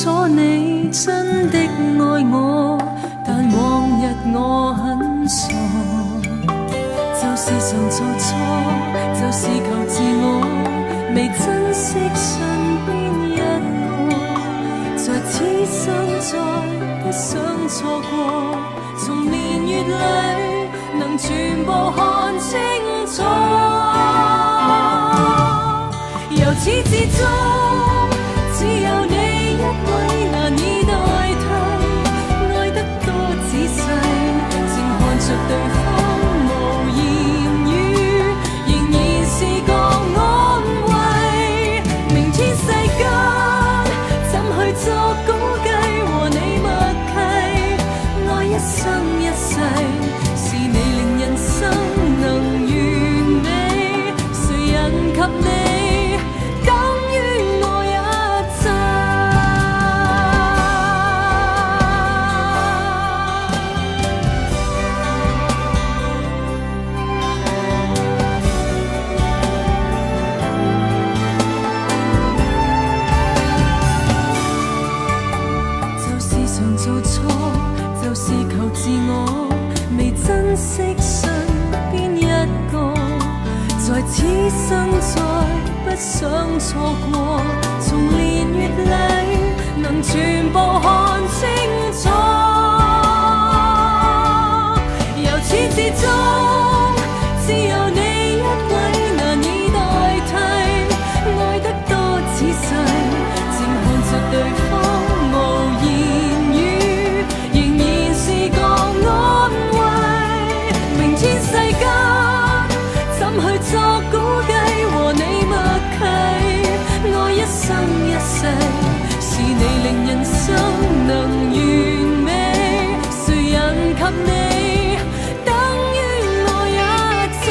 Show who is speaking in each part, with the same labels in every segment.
Speaker 1: 楚你真的爱我，但往日我很傻，就是常做错，就是求自我，未珍惜身边一个，在此生再不想错过，从年月里能全部看清楚，由始至终只有你一位難以代替，愛得多仔細，靜看着對方無言語，仍然是個安慰。明天世間怎去作估計，和你默契，愛一生一世，是你令人生能完美，誰人及你？珍惜身邊一個，在此生再不想錯過，從年月裏能全部看清楚，由始至終只有你一位難以代替，愛得多仔細，靜看着對方無言語，仍然是個安慰。天世間怎去作估計，和你默契，愛一生一世，是你令人生能完美，誰人及你，等於我一切。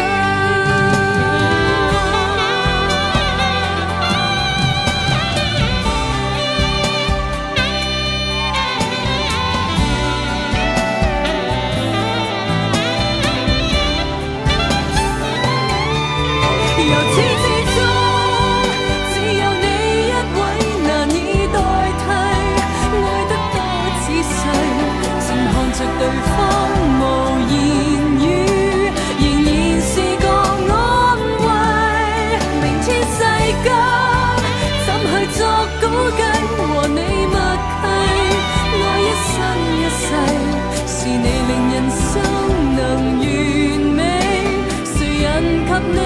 Speaker 1: 由始至終只有你一位難以代替，愛得多仔細，靜看着對方無言語，仍然是個安慰。明天世間怎去作估計，和你默契，愛一生一世，是你令人生能完美，誰人及你？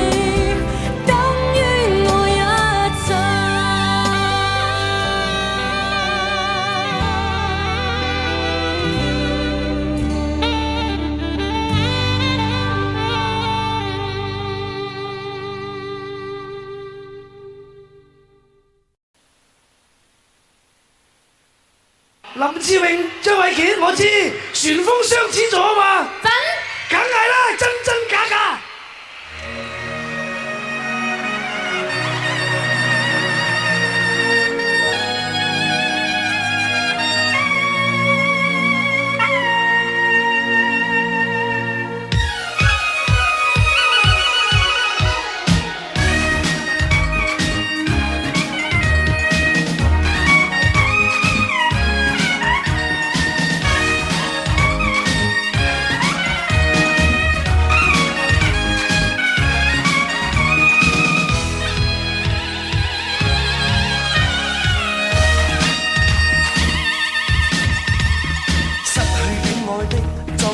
Speaker 2: 林志穎、張衛健，我知旋風相似咗嘛？梗係啦，真真假假。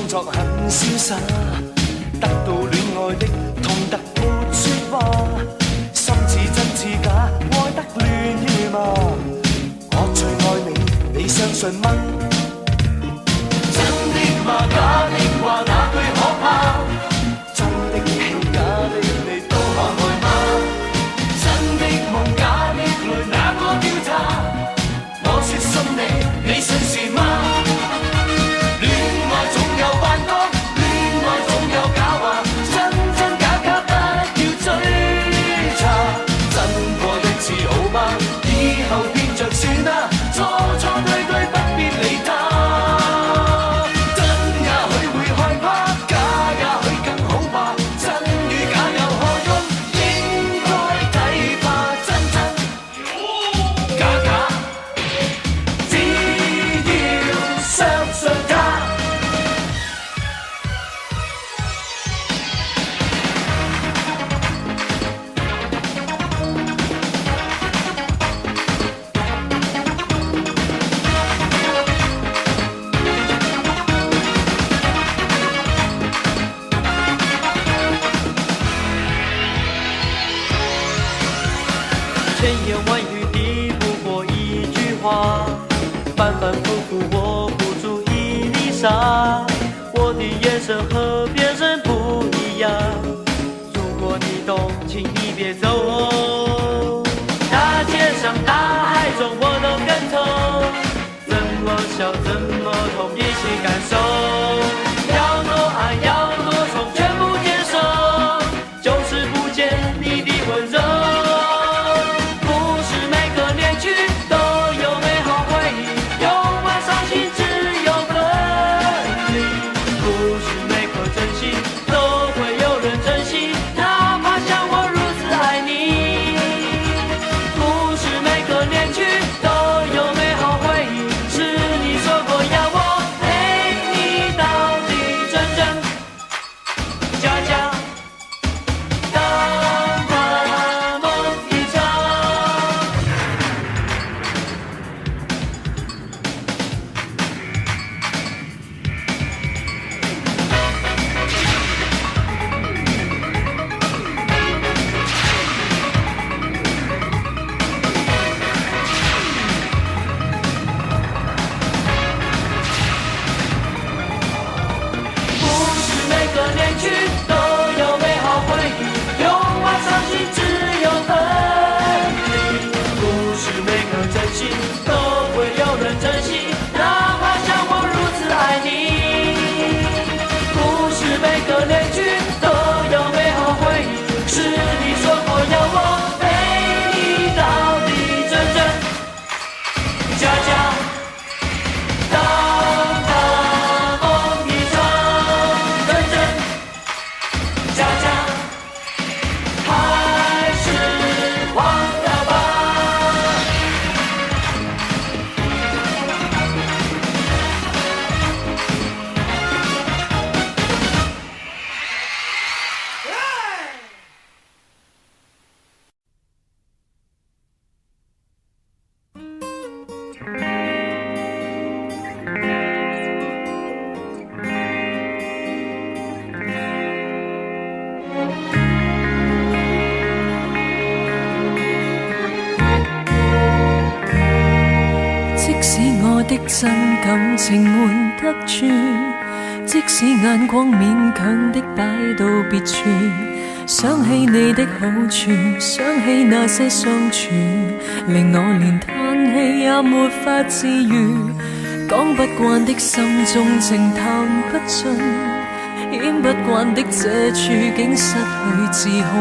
Speaker 3: 作很瀟灑，得到戀愛的痛得沒説話，心似真似假，愛得亂如麻。我最愛你，你相信嗎？真的嗎？假的話哪句可怕？真的戲假的你都可愛嗎？真的夢假的淚哪個調查？我說信你，你信是嗎？算啦，錯錯對對不必理。纱，我的眼神和别人不一样。如果你懂，请你别走。大街上大海中我都跟从，怎么笑怎么痛，一起感受。要多爱要多宠，全部接受，就是不见你的温柔。不是每个恋曲都有美好回忆，有爱伤心只有分离。不是每颗真心都会有人珍惜，哪怕像我如此爱你。不是每个恋曲都有美好回忆，是你说过要我陪你到底，真真假假，当它梦一场。不是每个恋曲都有美好回忆，有爱伤心只有分离。不是每个真心都会有人珍惜，哪怕像我如此爱你。不是每个恋曲都有美好回忆，是你说过要我陪你到底，真真假假。当它梦一场，真真假假，还是忘了吧。
Speaker 1: 即使我的真感情瞞得住，即使眼光勉強的擺到別處，想起你的好處，想起那些相處，令我連嘆氣也沒法自愈。講不慣的心中情談不盡，演不慣的這處境失去自控。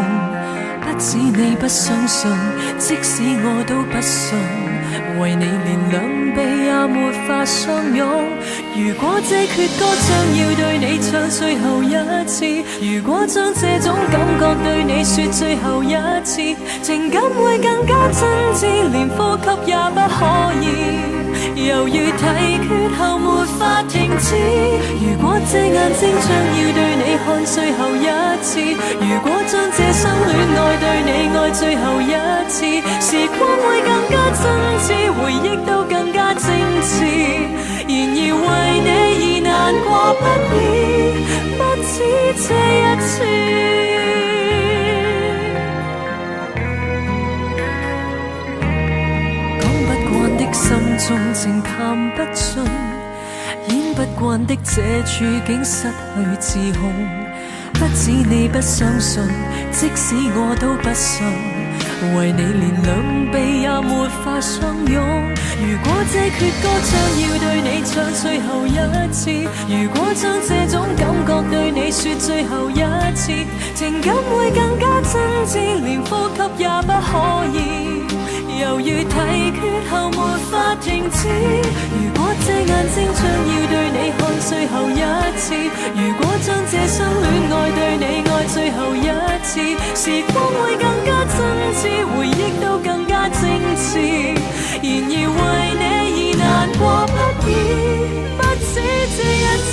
Speaker 1: 不止你不相信，即使我都不信，為你連兩臂也沒法相擁。如果這闕歌將要對你唱最後一次，如果將這種感覺對你說最後一次，情感會更加真摯，連呼吸也不可以。猶豫提決後沒法停止。如果這眼睛將要對你看最後一次，如果將這生戀愛對你愛最後一次，時光會更加真摯，回憶都更加精緻。然而為你而難過不已，不止這一次。心中情談不盡，演不慣的這處境失去自控。不止你不相信，即使我都不信，為你連兩臂也沒法相擁。如果這闕歌將要對你唱最後一次，如果將這種感覺對你說最後一次，情感會更加真摯，連呼吸也不可以。猶豫提決後沒法停止。如果這眼睛將要對你看最後一次，如果將這生戀愛對你愛最後一次，時光會更加真摯，回憶都更加精緻。然而為你而難過不已，不止這一次。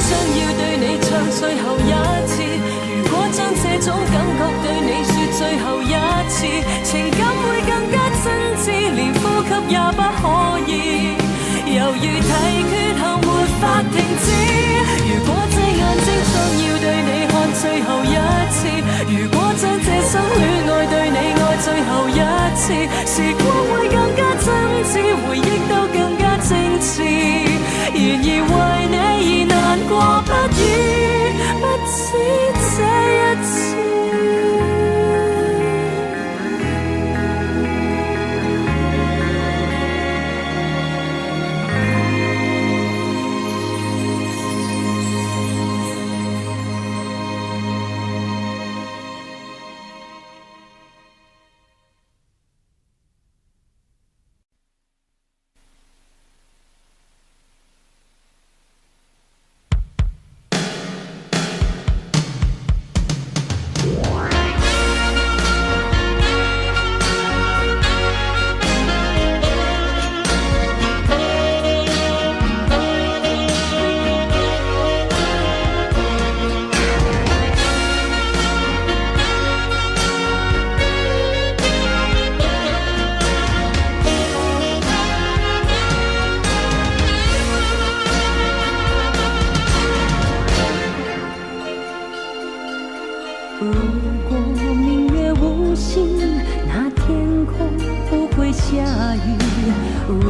Speaker 1: 想要對你唱最後一次，如果將這種感覺對你說最後一次，情感會更加真摯，連呼吸也不可以，猶如提缺後沒法停止。如果這眼睛想要對你看最後一次，如果將這生戀愛對你愛最後一次，時光會更加真摯，回憶都更加精緻。然而為你而難過不已，不止這一次。
Speaker 4: 如果明月无心，那天空不会下雨；如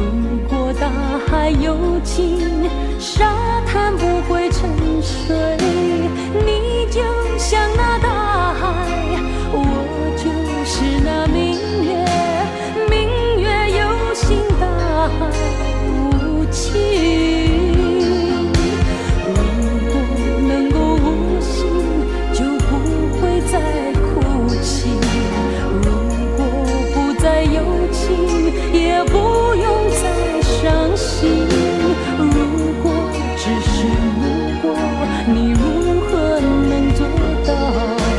Speaker 4: 果大海有情，沙滩不会沉水。你就像那大海，我就是那明月，明月有心，大海无情。也不用再伤心。如果只是如果，你如何能做到？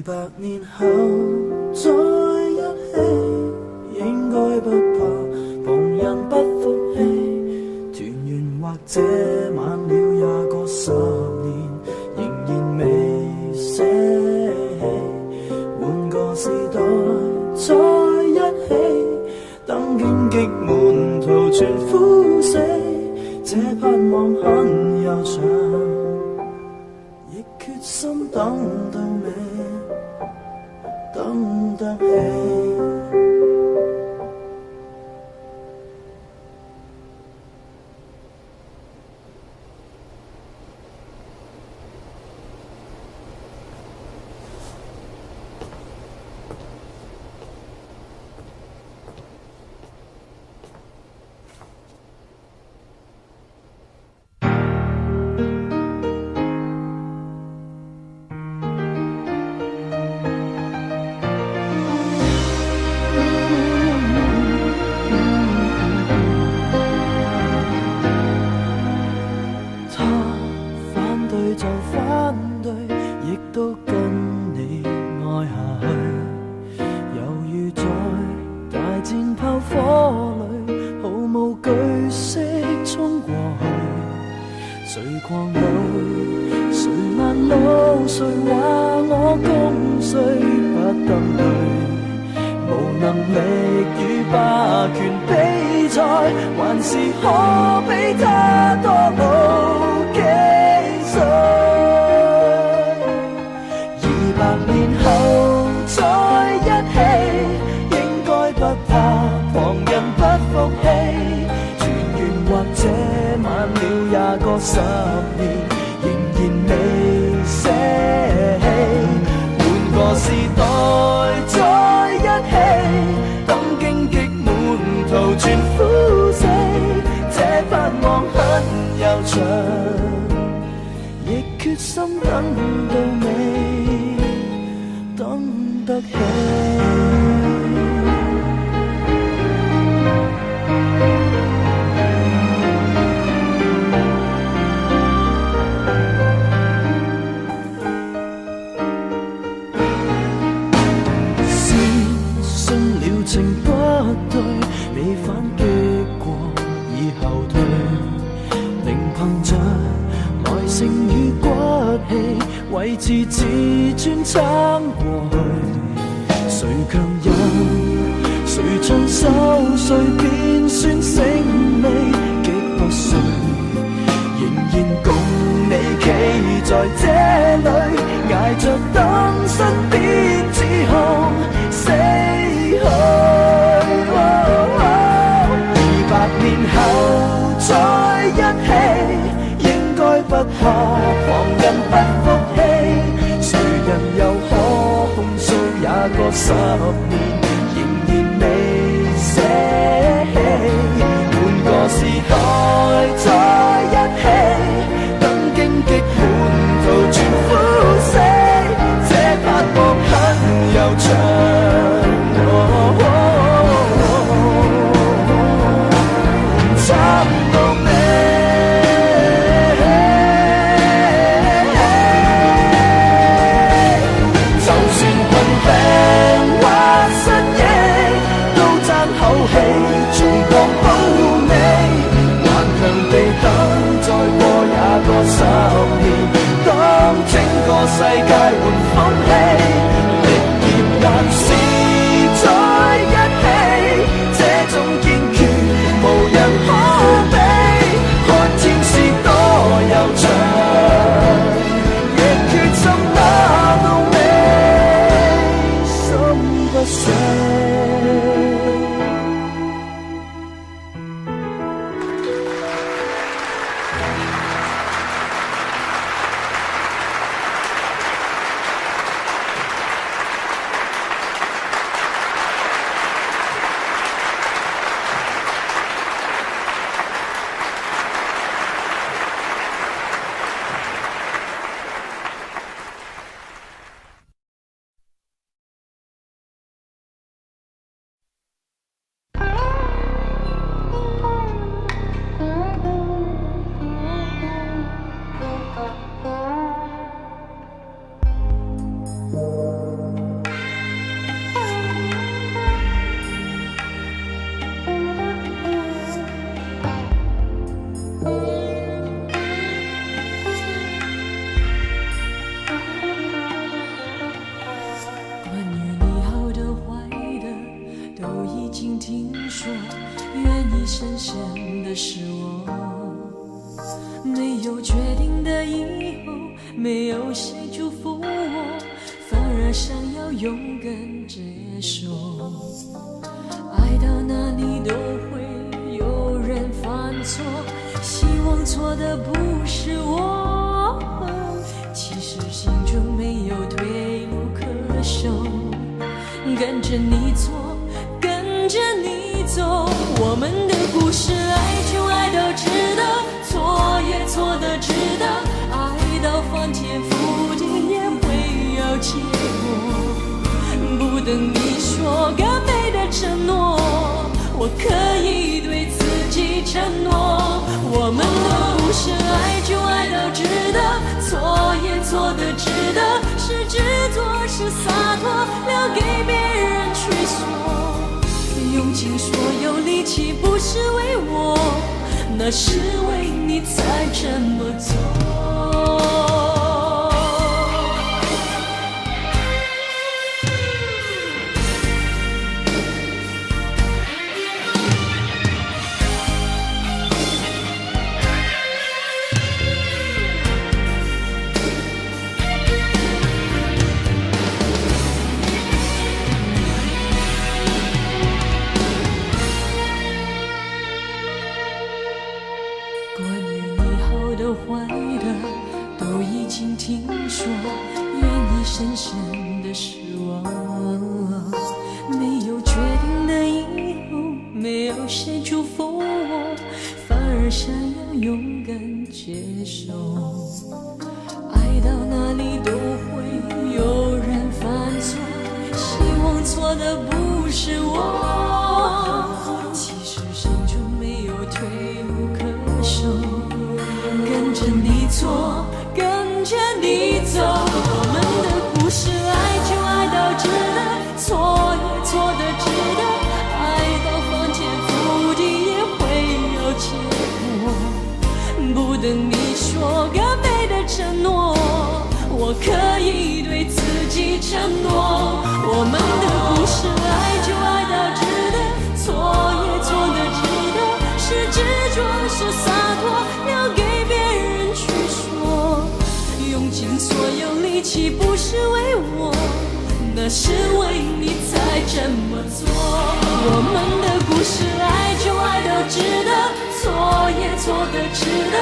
Speaker 3: 200年後再一起，應該不怕旁人不服氣。團圓或者晚了20個10年，仍然未捨棄。換個時代再一起，等荊棘滿途全枯死，這盼望很悠長，亦決心等到尾，等得起。
Speaker 1: 说，愿意深深的是我。没有决定的以后，没有谁祝福我，反而想要勇敢接受。爱到哪里都会有人犯错，希望错的不是我。其实心中没有退路可守，跟着你错，跟着你走。我们的故事，爱就爱到值得，错也错的值得，爱到翻天覆地也会有结果。不等你说更美的承诺，我可以对自己承诺。我们的故事，爱就爱到值得，错也错的值得，是执着是洒脱，留给别人去说。用尽所有力气不是为我，那是为你才这么做。坏的都已经听说，愿意深深的是我。没有决定的以后，没有谁祝福我，反而想要勇敢接受。爱到哪里都会有人犯错，希望错的不是我。其实心中没有退路可守，跟着你错，跟着你走。我们的故事，爱就爱到值得，错也错的值得，爱到翻天覆地也会有结果。不等你说更美的承诺，我可以对自己承诺。我们的故事，爱就爱到值得，错也错的值得，是执着是洒脱，留给用尽所有力气不是为我，那是为你才这么做。我们的故事，爱就爱到值得，错也错的值得，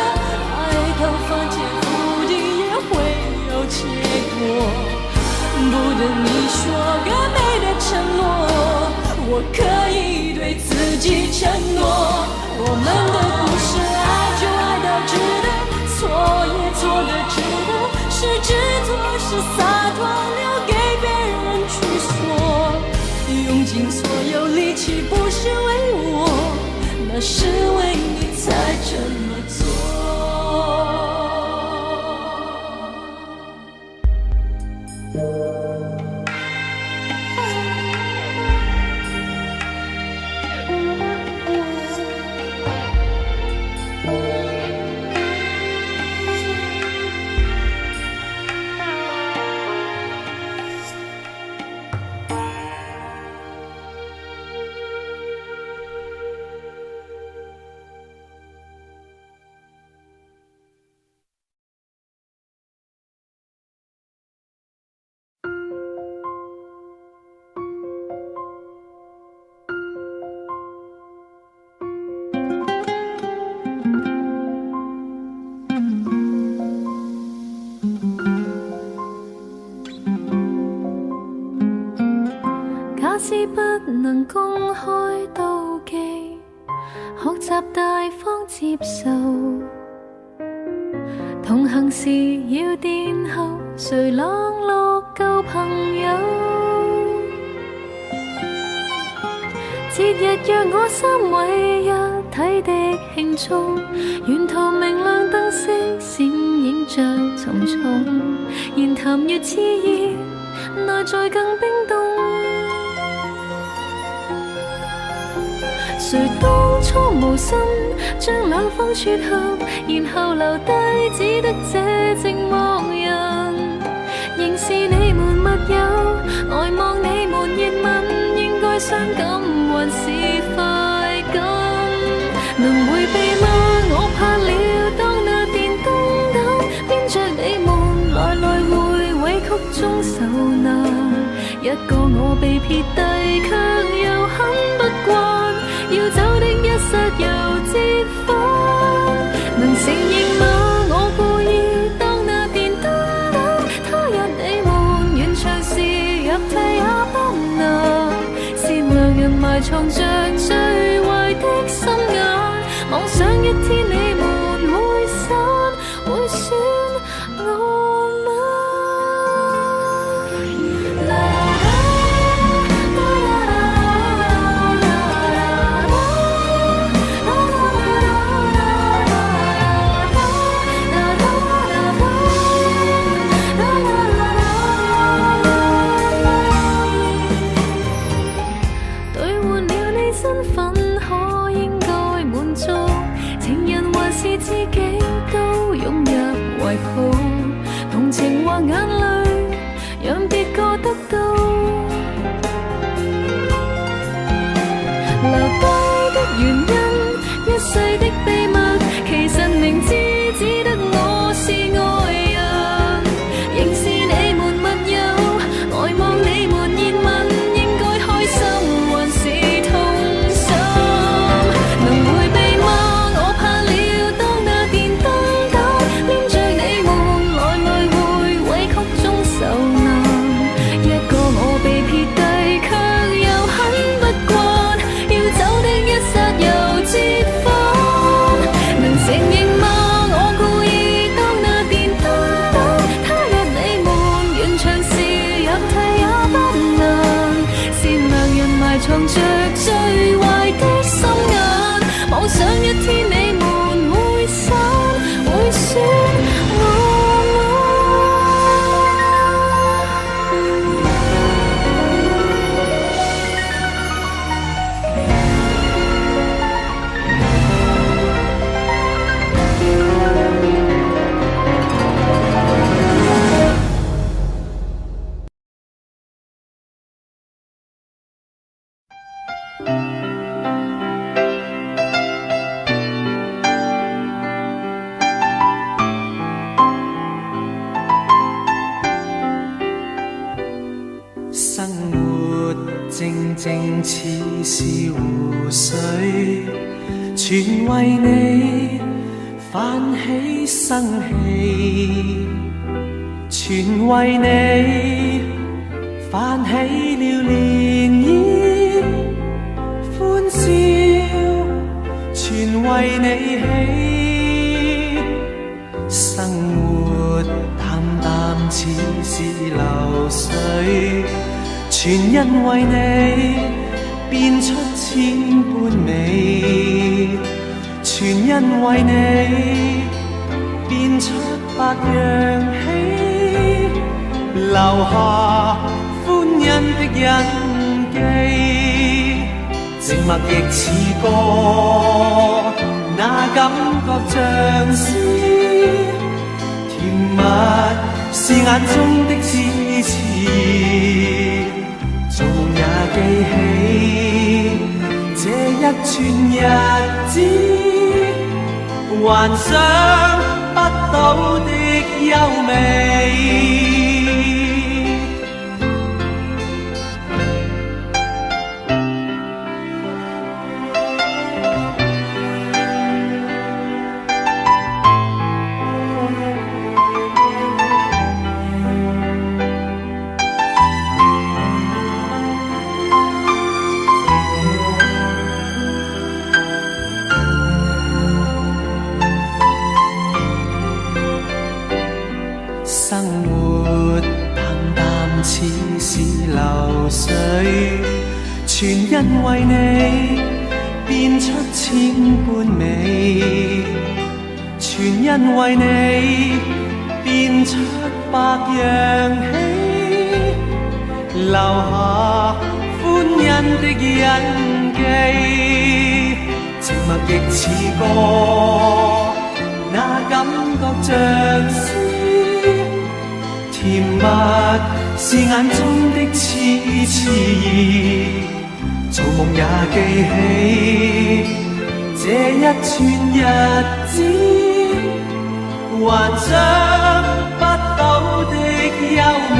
Speaker 1: 爱到翻天覆地也会有结果。不等你说更美的承诺，我可以对自己承诺。我们的故事，爱就爱到值得，错也错的值得，是执着是洒脱，留给别人去说。用尽所有力气不是为我，那是为你才这么做。
Speaker 4: 假使不能公開妒忌，學習大方接受，同行時要殿後，誰冷落舊朋友？節日若我心為一體的慶祝，沿途明亮燈飾閃映着重重，言談越熾熱，內在更冰凍。誰當初無心將兩方撮合，然後留低只得這寂寞人。仍是你們密友，呆望你們熱吻，應該傷感還是分？
Speaker 1: 一個我被撇低，卻又很不慣，要走的一剎又折返。能承認嗎？我故意當那電燈膽，他日你們完場時入替也不能。善良人埋藏着最壞的心眼，妄想一天你們會散，會選我嗎？兌換了你身份，可應該滿足，情人還是知己都湧入懷抱，同情或眼淚讓別個得到，留低的原因，一世的秘密，其實明知只得我是愛人，仍是你們密友，呆望你們熱吻，應該開心還是痛心？能迴避嗎？我怕了當那電燈膽，黏着你們來來回委曲中受難，一個我被撇低，卻又很不慣，要走的一剎又折返。能承認嗎？我故意當那電燈膽，他日你們完場時入替也不能。善良人埋藏着最壞的心眼，妄想一天你們會散，會選我嗎？
Speaker 3: 生活靜靜似是湖水，全為你泛起生氣，全為你泛起了漣漪，歡笑全為你起，生活淡淡似是流水，全因為你變出千般美，全因為你變出百樣喜，留下歡欣的印記，靜默亦似歌，那感覺像詩，甜蜜是眼中的痴痴，做夢也記起這一串日子，幻想不到的優美。生活淡淡似是流水，全因為你變出千般美，全因為你變出百樣喜，留下歡欣的印記，靜默亦似歌，那感覺像詩，甜蜜是眼中的痴痴，做夢也記起這一串日子，幻想不到的優美。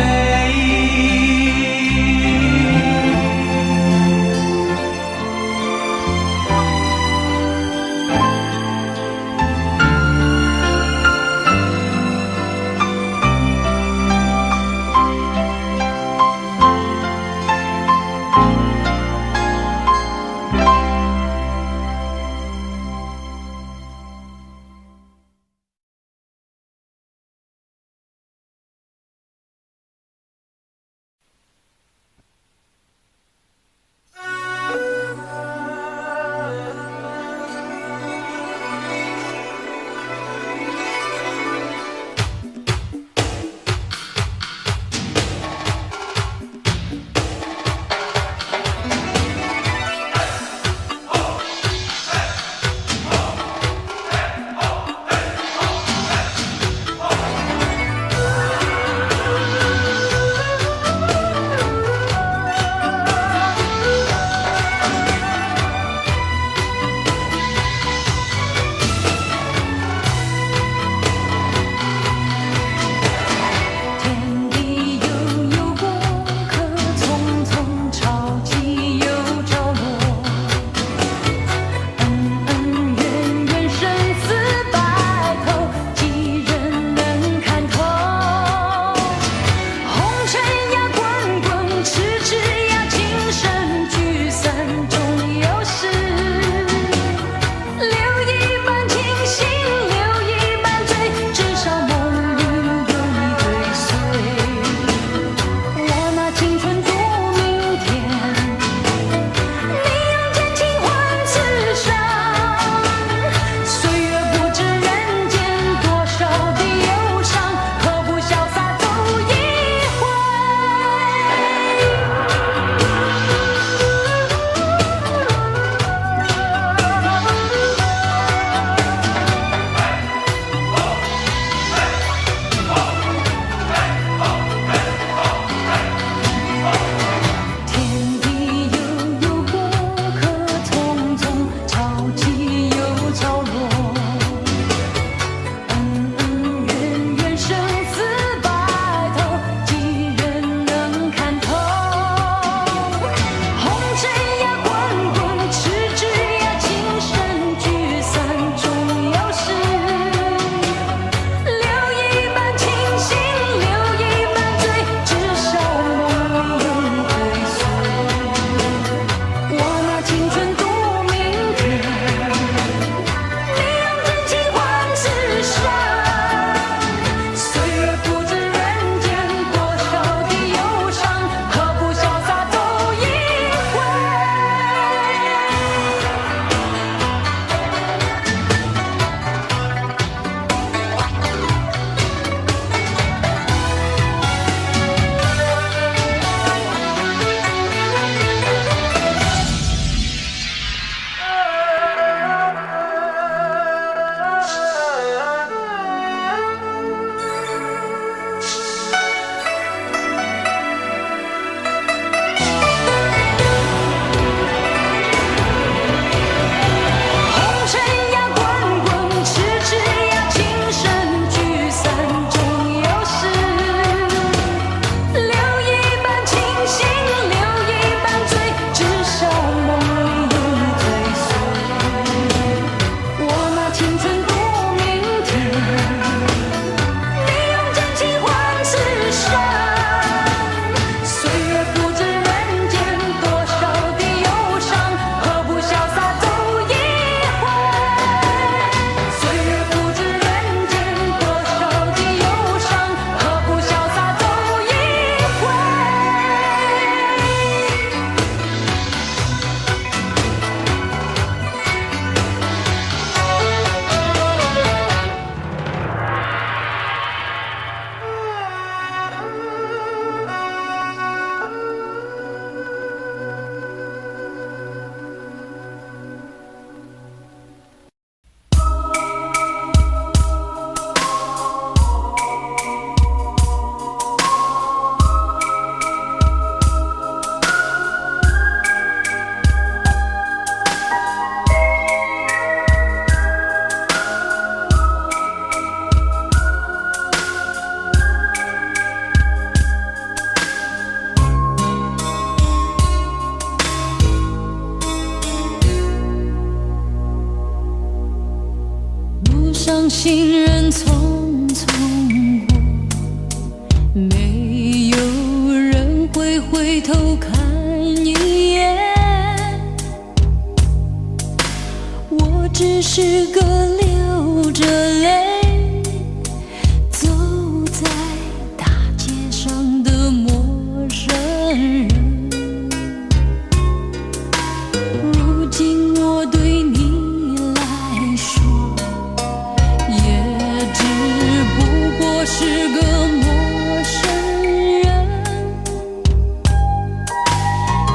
Speaker 1: 行人匆匆过，没有人会回头看一眼。我只是个流着泪走在大街上的陌生人。如今我对你来说，也只不过是个陌生人。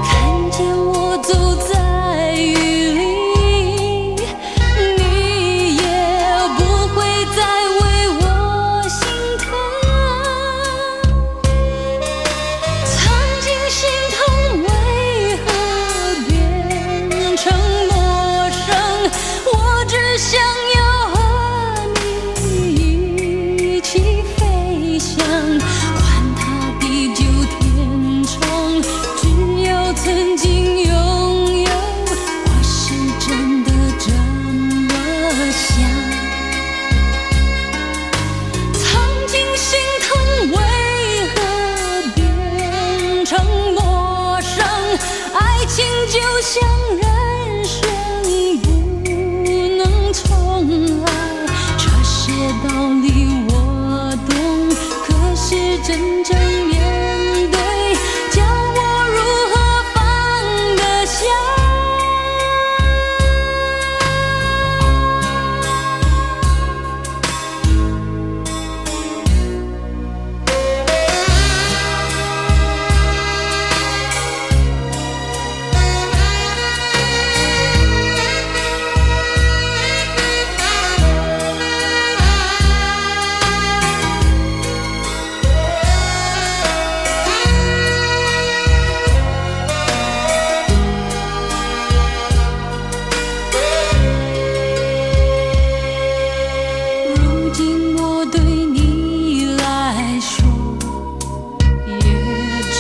Speaker 1: 看见我走在雨里，你也不会再为我心疼。曾经心疼为何变成陌生？我只想要和你一起飞翔，管它地久天长。只要曾经拥有，我是真的这么想。曾经心疼为何变成陌生？爱情就像人生不能重来，这些道理我懂，可是真正面对，叫我如何放得下？如今我对你来说，也只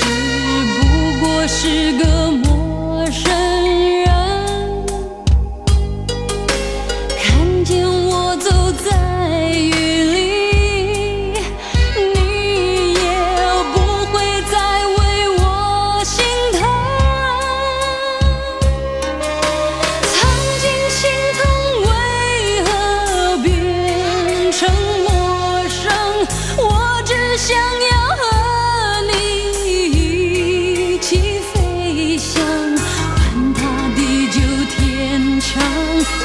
Speaker 1: 不过是个陌生人。看见我走在雨里，你也不会再为我心疼。曾经心疼为何变成陌生？我只想要和你一起飞翔，管它地久天长。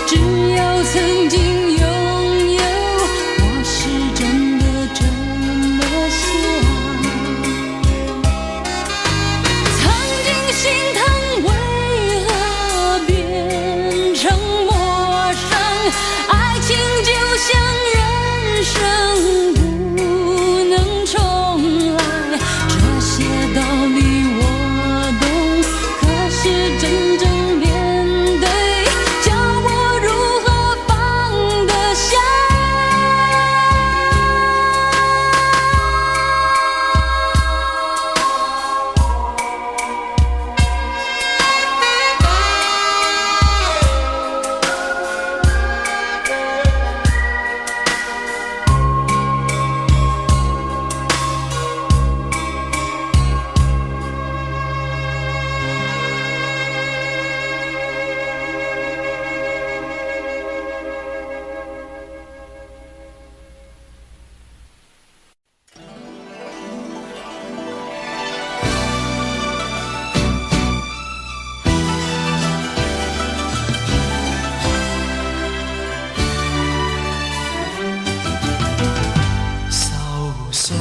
Speaker 1: 只要曾经拥有，我是真的这么想。曾经心疼为何变成陌生？爱情就像人生不能重来，这些道理我懂，可是真正面对，叫我如何放得下？
Speaker 3: 愁緒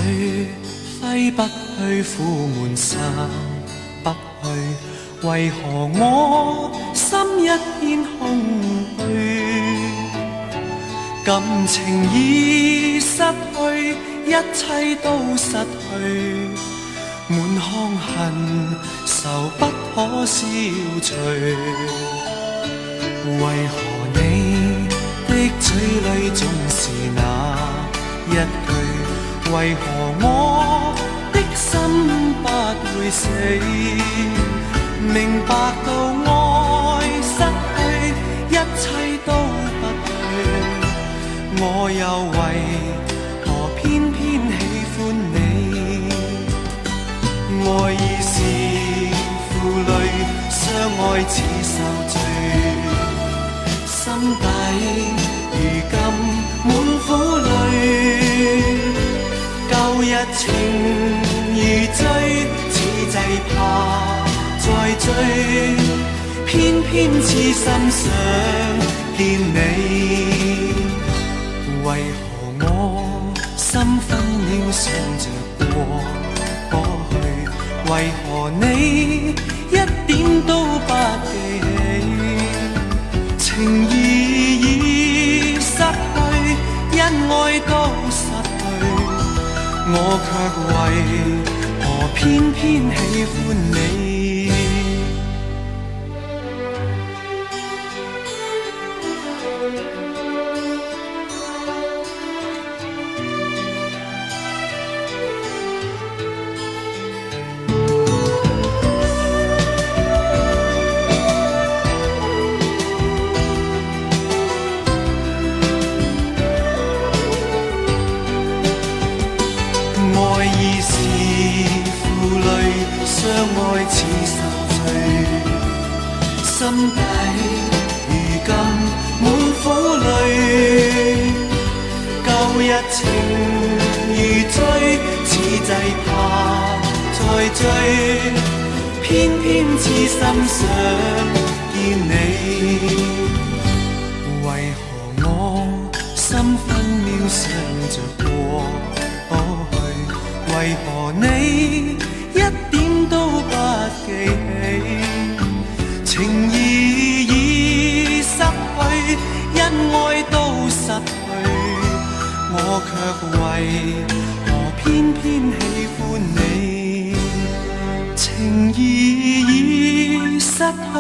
Speaker 3: 揮不去，苦悶散不去，為何我心一片空虛？感情已失去，一切都失去，滿腔恨愁不可消除。為何你的嘴裡總是那一句？為何我的心不會死？明白到愛失去，一切都不去。我又為何偏偏喜歡你？愛意是負累，相愛似受罪，心底如今滿苦淚。舊日情如醉，此際怕再追，偏偏痴心想見你。為何我心分秒想着過去？為何你一點都不記起？情義已失去，恩愛都失去，我卻為何偏偏喜歡你？心底如今滿苦淚，舊日情如醉，此際怕再追，偏偏痴心想見你。為何我心分秒想着過去？為何你一點都不記起？情義已失去，恩愛都失去，我卻為何偏偏喜歡你？情義已失去，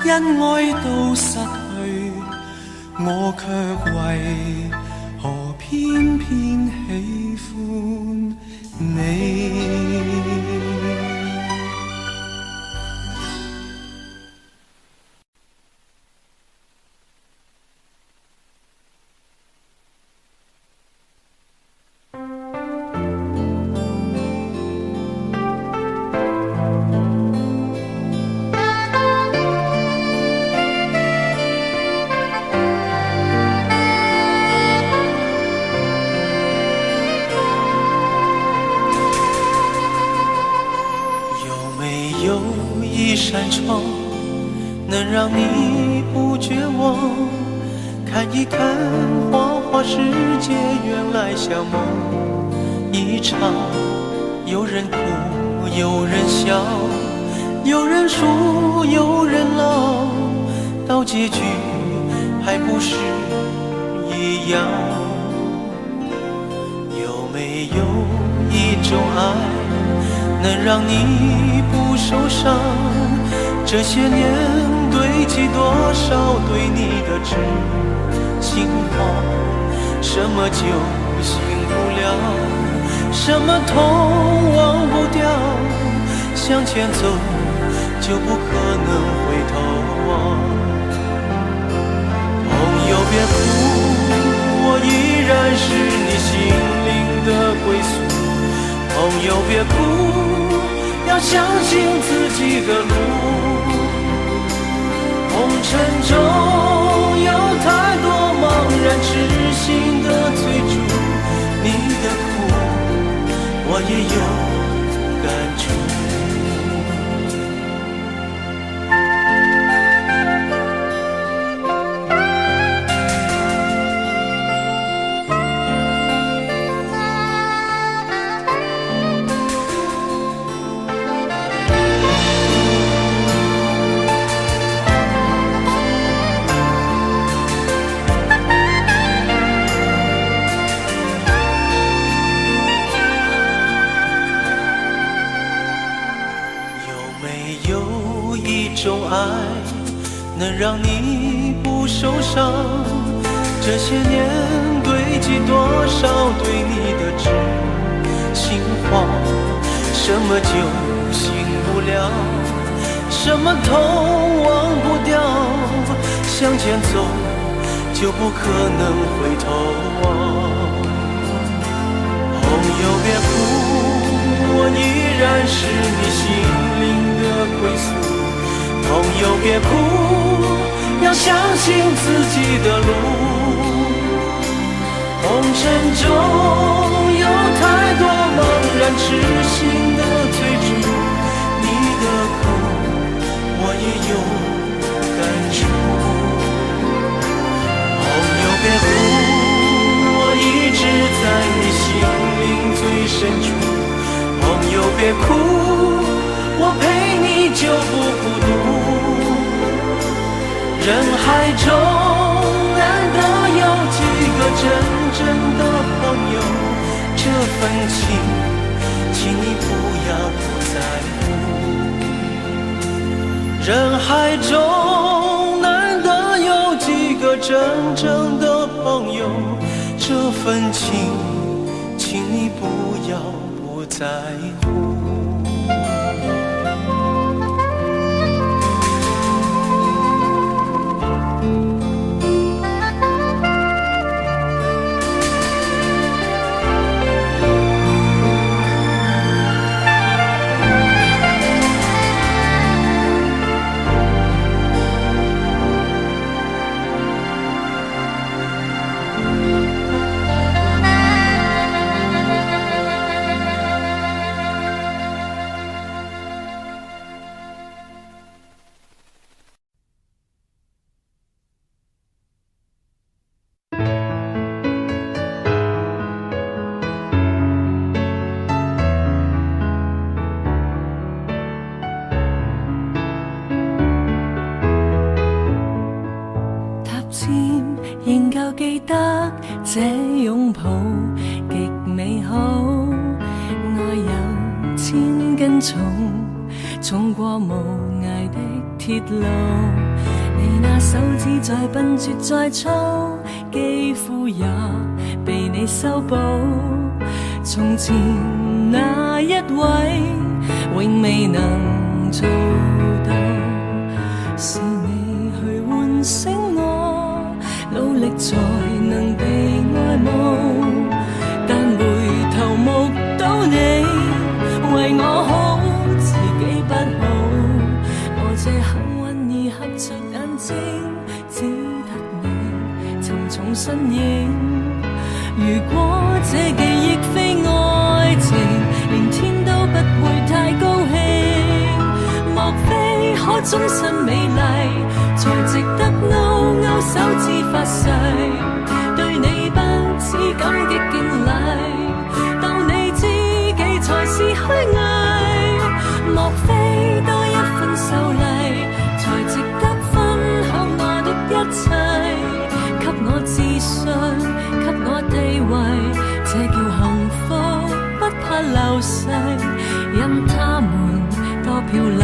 Speaker 3: 恩愛都失去，我卻為何偏偏喜歡你？扇窗能讓你不絕望，看一看花花世界，原來像夢一場。有人哭，有人笑，有人輸，有人老，到結局還不是一樣。有沒有一種愛能讓你不受傷？這些年堆積多少對你的知心話，什麼就醒不了，什麼痛忘不掉，向前走就不可能回頭望。朋友別哭，我依然是你心靈的歸宿。朋友別哭，要相信自己的路。紅塵中有太多茫然痴心的追逐，你的苦我也有感觸。能讓你不受傷，這些年堆積多少對你的知心話，什麼就醒不了，什麼痛忘不掉，向前走就就不可能回头望。朋友别哭，我依然是你心灵的归宿。朋友别哭，要相信自己的路。红尘中有太多茫然痴心的追逐，你的苦我也有感触。朋友别哭，我一直在你心灵最深处。朋友别哭，我陪你就不孤独。人海中难得有几个真正的朋友，这份情，请你不要不在乎。人海中难得有几个真正的朋友，这份情，请你不要不在乎。
Speaker 1: 仍舊記得這擁抱極美好，愛有千斤重，重過無涯的鐵路。你那手指再笨拙再粗，肌膚也被你修補。從前那一位永未能做到，是你去喚醒我，努力才能被愛慕，但回頭目睹你為我好，自己不好。我這幸運兒合着眼睛，只得你沉重身影。如果這記憶非愛情，連天都不會太高興。莫非可終身美麗，才值得勾勾手指發誓，對你不止感激敬禮，當你知己才是虛偽。莫非多一份秀麗，才值得分享我的一切，給我自信，給我地位，這叫幸福，不怕流逝，因他們多漂亮，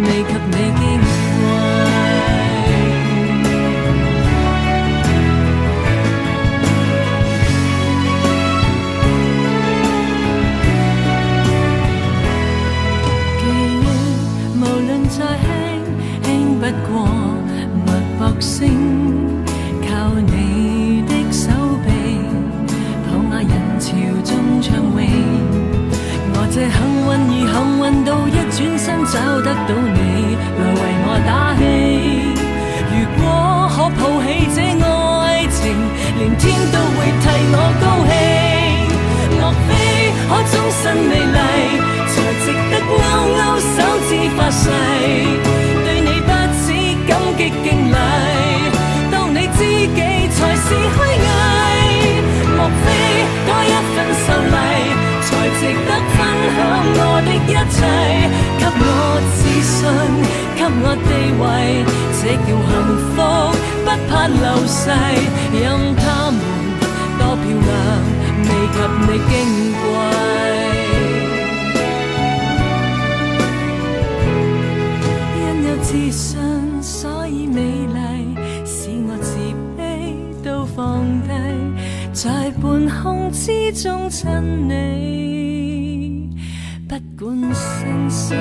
Speaker 1: 未及你矜貴。再輕輕不過脈搏聲，靠你的手臂抱我人潮中暢泳。我這幸運兒幸運到一轉身找得到你來為我打氣。如果可抱起這愛情，連天都會替我高興。莫非可終身美麗，才值得勾勾手指發誓，對你不止感激敬禮，當你知己才是虛偽。莫非多一份秀麗，才值得分享我的一切，給我自信，給我地位，這叫幸福，不怕流逝，任他們多漂亮，未及你矜貴。自信所以美麗，使我自卑都放低，在半空之中親你，不管生死。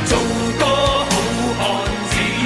Speaker 5: 做個好漢子。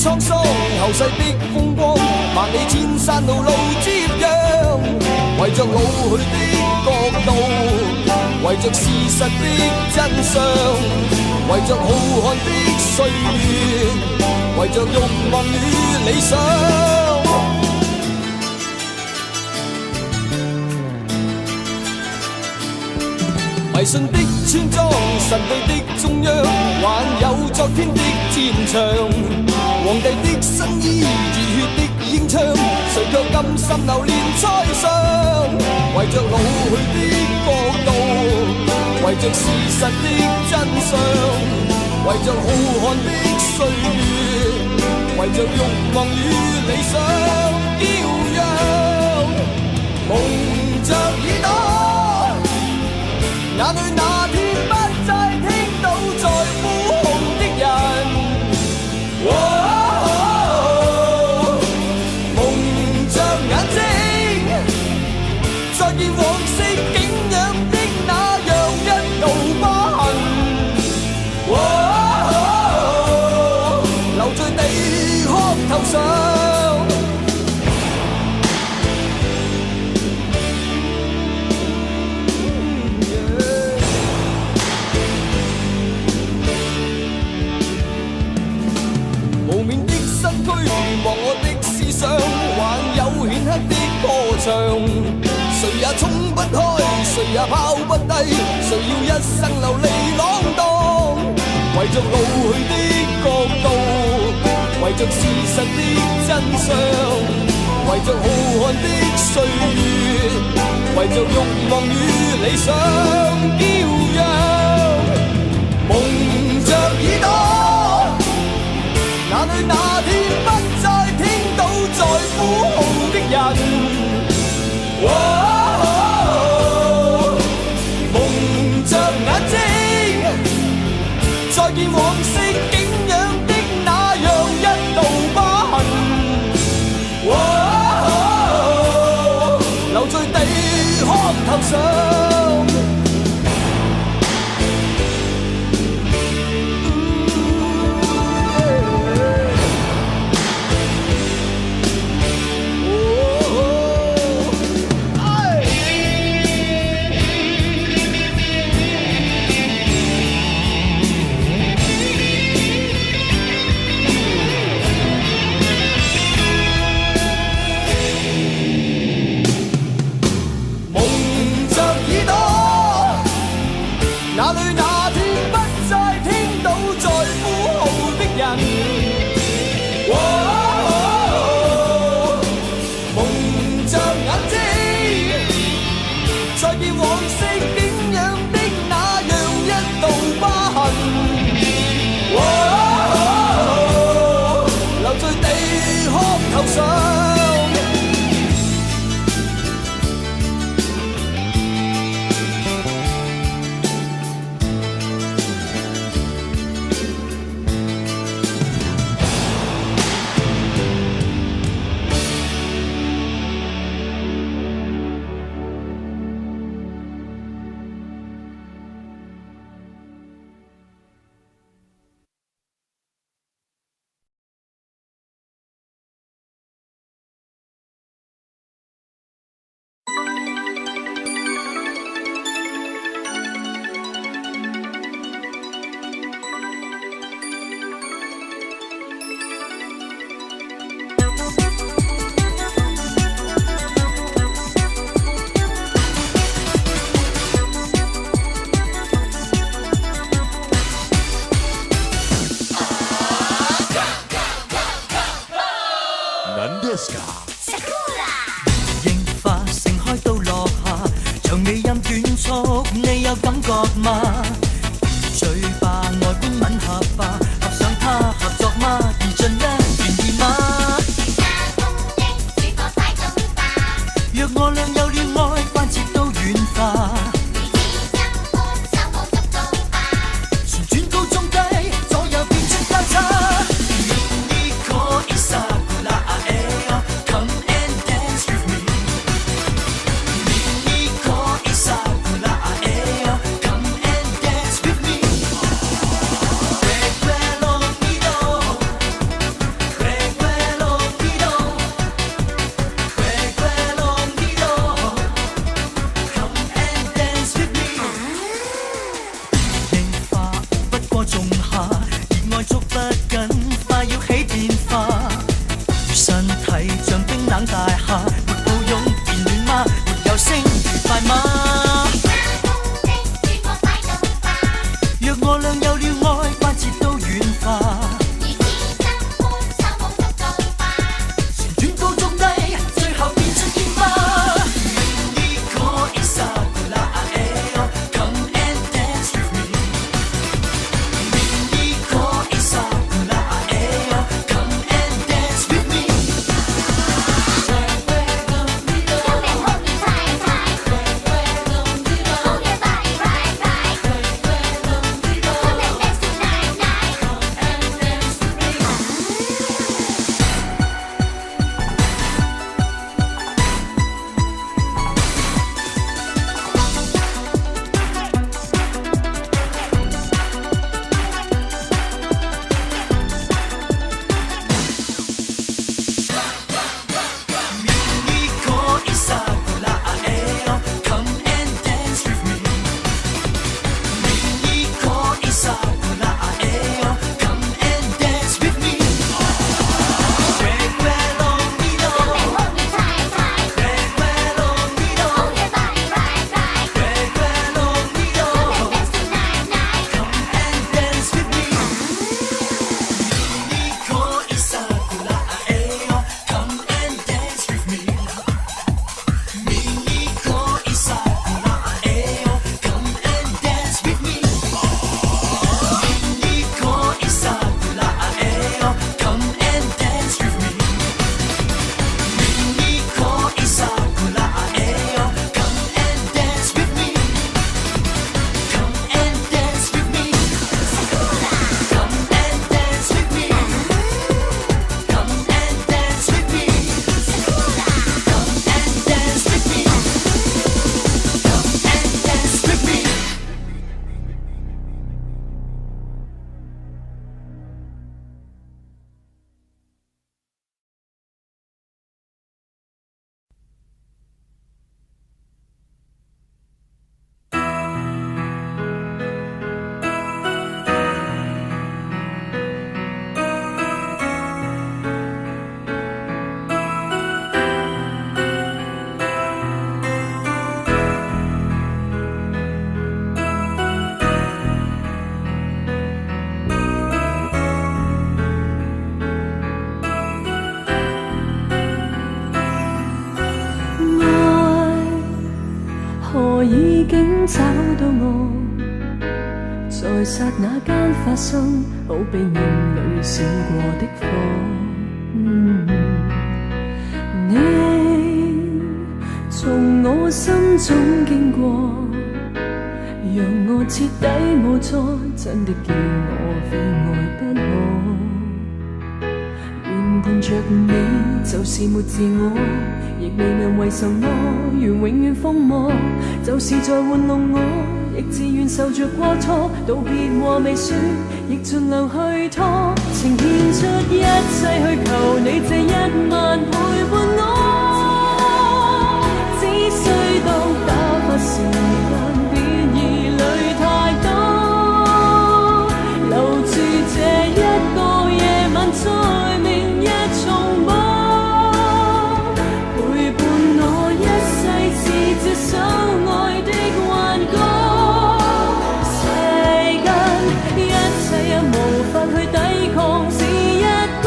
Speaker 3: 沧桑，後世的風光，萬里千山路路接壤，為着老去的國度，為着事實的真相，為着浩瀚的歲月，為着慾望與理想。迷信的村莊，神秘的中央，還有昨天的戰場。皇帝的新衣，熱血的英槍，誰卻甘心流連塞上？為着老去的國度，為着事實的真相，為着浩瀚的歲月，為着慾望與理想驕陽，蒙着耳朵。眼淚那天不再聽到在呼號的人，蒙着眼睛，再見往昔景仰的那樣一道疤痕，留在地殼頭上。望我的思想，還有顯赫的歌唱，誰也衝不開，誰也拋不低，誰要一生流離浪蕩？為着老去的國度，為着事實的真相，為着浩瀚的歲月，為着慾望與理想驕陽，蒙着耳朵，眼淚那天不再聽到在呼號的人，蒙着眼睛，再見往昔景仰的那樣一道疤痕，留在地殼頭上。若我俩有了愛，關切都軟化。旋轉高中低，最後變出煙花。Come and dance with me. Come and dance with me.
Speaker 4: 已經找到我，在剎那間發生，好比眼裏閃過的火。你從我心中經過，讓我徹底無助，真的叫我非愛不可。原伴着你就是沒自我，亦未問為什麼願永遠瘋魔，就是在玩弄我，亦自願受着過錯，道別話未說，亦盡量去拖，情獻出一切去求你這一晚陪伴我，只需當打發時間，別疑慮太多，留住這一個夜晚，在明日重播。相愛的幻覺，世間一切也無法去抵抗，是一個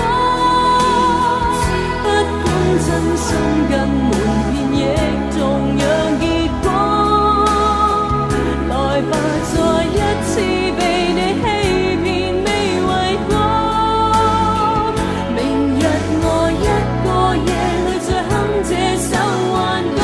Speaker 4: 不管真心跟瞞騙，亦同樣結果。來吧，再一次被你欺騙，未為過。明日我一個夜裏再哼這首幻歌。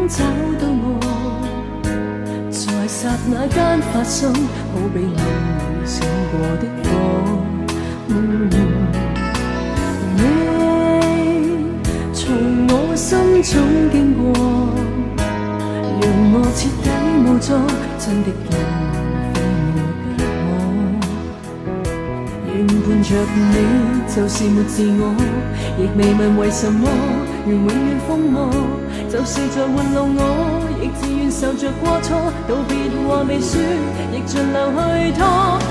Speaker 4: 找到我，在剎那間發生，好比眼裏閃過的火。你種種經過，讓我徹底無助，真的人非我不可。原伴着你就是沒自我，亦未問為什麼，願永遠瘋魔。就是在玩弄我，亦自願受着過錯，道別話未說，亦盡量去拖，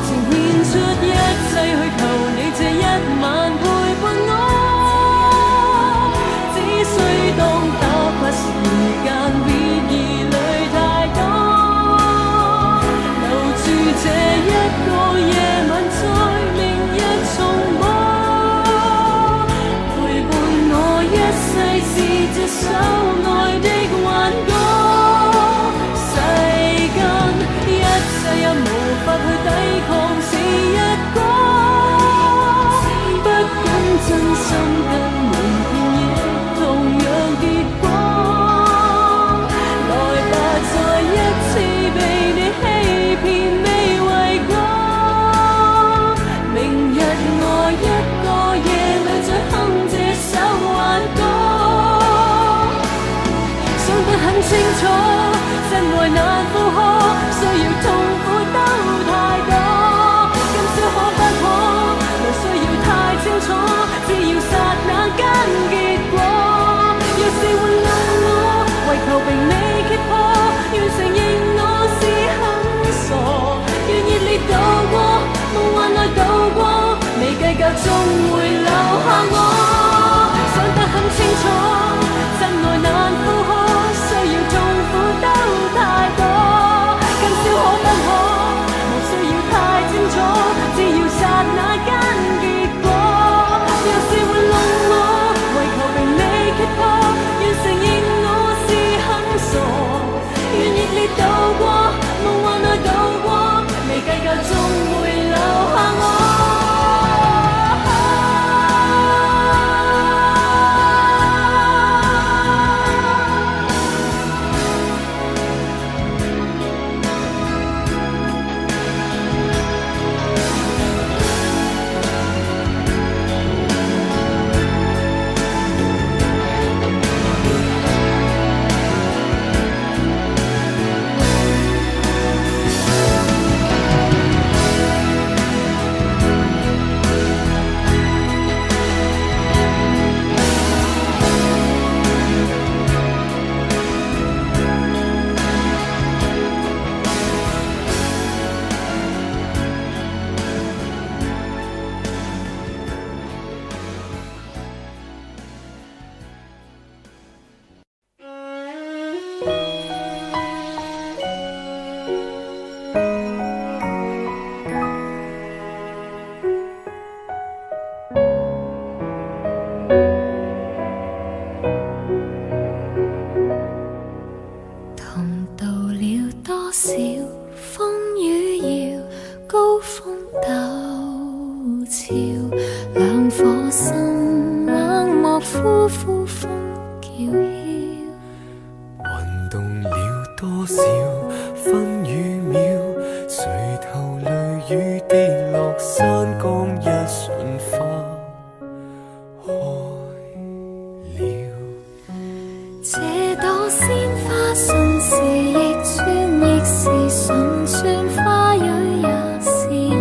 Speaker 4: 情獻出一切去求你這一晚陪伴我，只需當打發時間，別疑慮太多，留住這一個夜晚，在明日重播，陪伴我一世是這首愛的幻歌，世間一切也無法去抵抗，是一個不敢真心跟瞞騙，亦同樣結果。來吧，再一次被你欺騙，未為過。明日我一個夜裏再哼這首幻歌，想得很清楚，真愛難負荷，需要痛苦都太多。今宵可不可，無需要太清楚，只要剎那間結果。若是玩弄我，為求並未揭破，願承認我是很傻，願熱烈渡過，夢幻內渡過，未計較終會留下我。想得很清楚，真愛難負荷，需要痛苦都太多。今宵可不可，無需要太清楚，只要剎那間結果。若是玩弄我，為求並未揭破，願承認我是很傻，願熱烈渡過，夢幻內渡過，未計較終會留下我。同渡了多少風雨搖，高峰陡峭，兩顆心冷漠呼呼風叫囂。
Speaker 3: 運動了多少分與秒，垂頭淚雨跌落山崗，一瞬花開了。
Speaker 4: 這朵鮮花順時逆轉，亦是順轉，花蕊也是緣。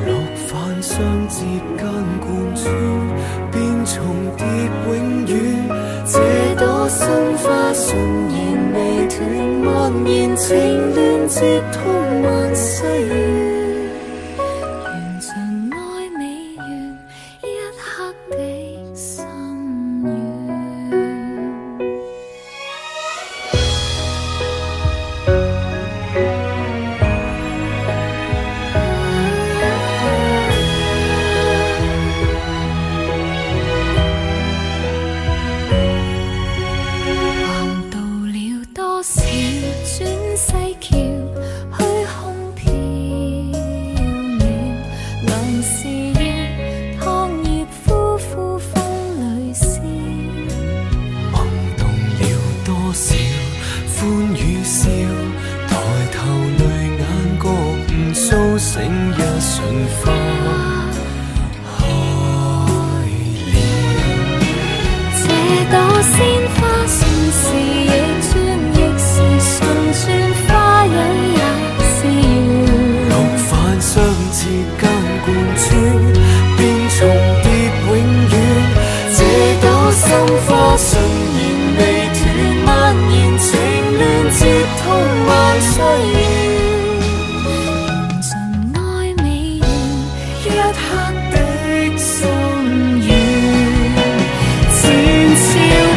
Speaker 3: 落瓣相接間貫穿，便重疊永遠。
Speaker 4: 這朵心花順延未斷，蔓延情亂接通萬世緣，緣盡愛美緣，一刻的心願。橫渡了多少轉世橋，虛空飄
Speaker 1: 朵鮮花算是逆轉，亦是順轉，花蕊也是緣。
Speaker 3: 六瓣相似間貫穿，便重疊永遠。這朵心花順延未斷，蔓延情亂，接通萬歲緣。
Speaker 1: 純愛美完，
Speaker 3: 一刻的心願，前朝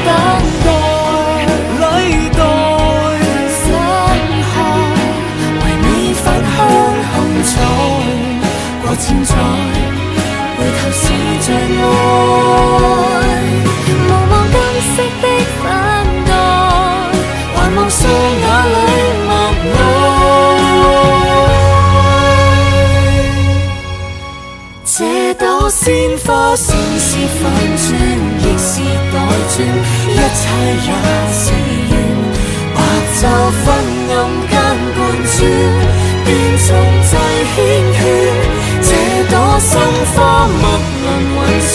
Speaker 3: 等待禮待，
Speaker 1: 心海
Speaker 3: 為你返鄉含彩，過千載，回頭是障礙。
Speaker 1: 無望今昔的粉黛，還望雙眼裏默愛。
Speaker 3: 這朵鮮花算是反轉，亦是代轉，一切也是緣。白晝昏暗間貫穿，便重際牽圈。這朵心花密輪雲旋。